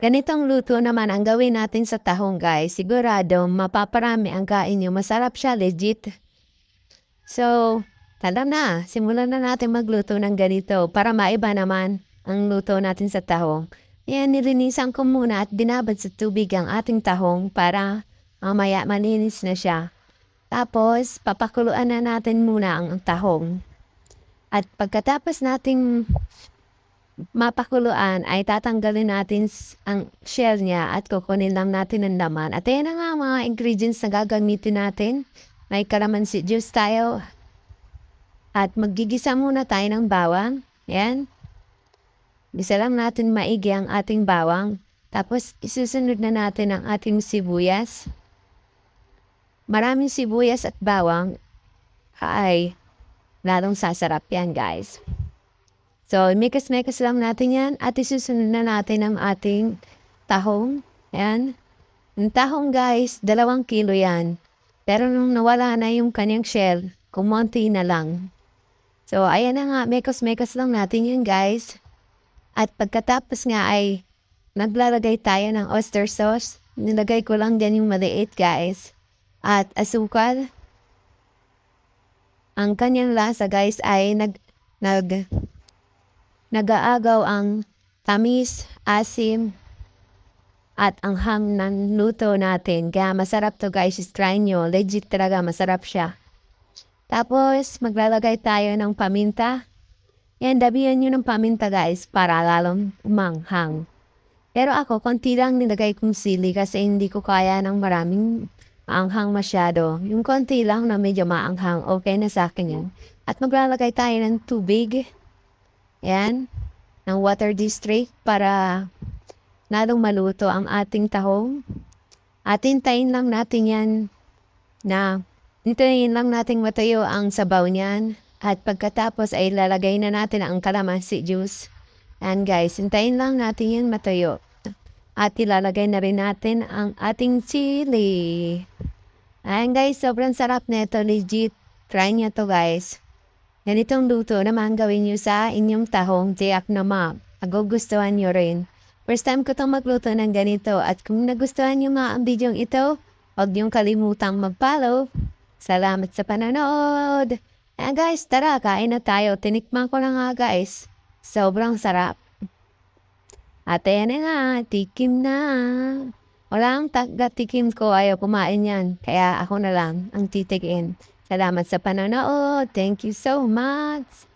Ganitong luto naman ang gawin natin sa tahong guys. Sigurado mapaparami ang kain nyo. Masarap siya, legit. So, tara na. Simulan na natin magluto ng ganito para maiba naman ang luto natin sa tahong. Ayan, nilinisan ko muna at binabad sa tubig ang ating tahong para mamaya malinis na siya. Tapos, papakuluan na natin muna ang tahong. At pagkatapos nating mapakuluan ay tatanggalin natin ang shell niya at kukunin lang natin ang laman. At ayan na nga ang mga ingredients na gagamitin natin. May calamansi juice tayo. At maggigisa muna tayo ng bawang. Ayan. Gisa lang natin maigi ang ating bawang. Tapos isusunod na natin ang ating sibuyas. Maraming sibuyas at bawang ay lalong sasarap yan guys. So, mikas-mikas lang natin yan at isusunod na natin ang ating tahong. Ayan. Ang tahong guys, 2 kilo yan. Pero nung nawala na yung kanyang shell, kumonti na lang. So, ayan na nga, mikas-mikas lang natin yan guys. At pagkatapos nga ay naglalagay tayo ng oyster sauce. Nilagay ko lang dyan yung maliit guys. At asukal. Ang kanyang lasa guys ay nag-aagaw ang tamis, asim, at anghang ng luto natin. Kaya masarap to guys, try nyo. Legit talaga, masarap siya. Tapos, maglalagay tayo ng paminta. Yan, dabihan nyo ng paminta guys, para lalong umanghang. Pero ako, konti lang nilagay kong sili kasi hindi ko kaya ng maraming maanghang masyado. Yung konti lang na medyo maanghang, okay na sa akin yan. At maglalagay tayo ng tubig. Yan, ng water district para lalong maluto ang ating tahong. At hintayin lang natin yan hintayin lang natin matuyo ang sabaw niyan. At pagkatapos ay lalagay na natin ang calamansi juice. And guys, hintayin lang natin yan matuyo. At ilalagay na rin natin ang ating chili. Ayan guys, sobrang sarap nito, legit. Try nyo to guys. Ganitong luto naman gawin nyo sa inyong tahong, tiyak na magugustuhan nyo rin. First time ko itong magluto ng ganito at kung nagustuhan nyo nga ang video ito, huwag niyong kalimutang mag-follow. Salamat sa panonood! Ayan guys, tara, kain na tayo. Tinikman ko na nga guys. Sobrang sarap. At ayan na nga, tikim na. Walang taga-tikim ko, ayaw kumain yan. Kaya ako na lang ang titikin. Salamat sa panonood. Thank you so much.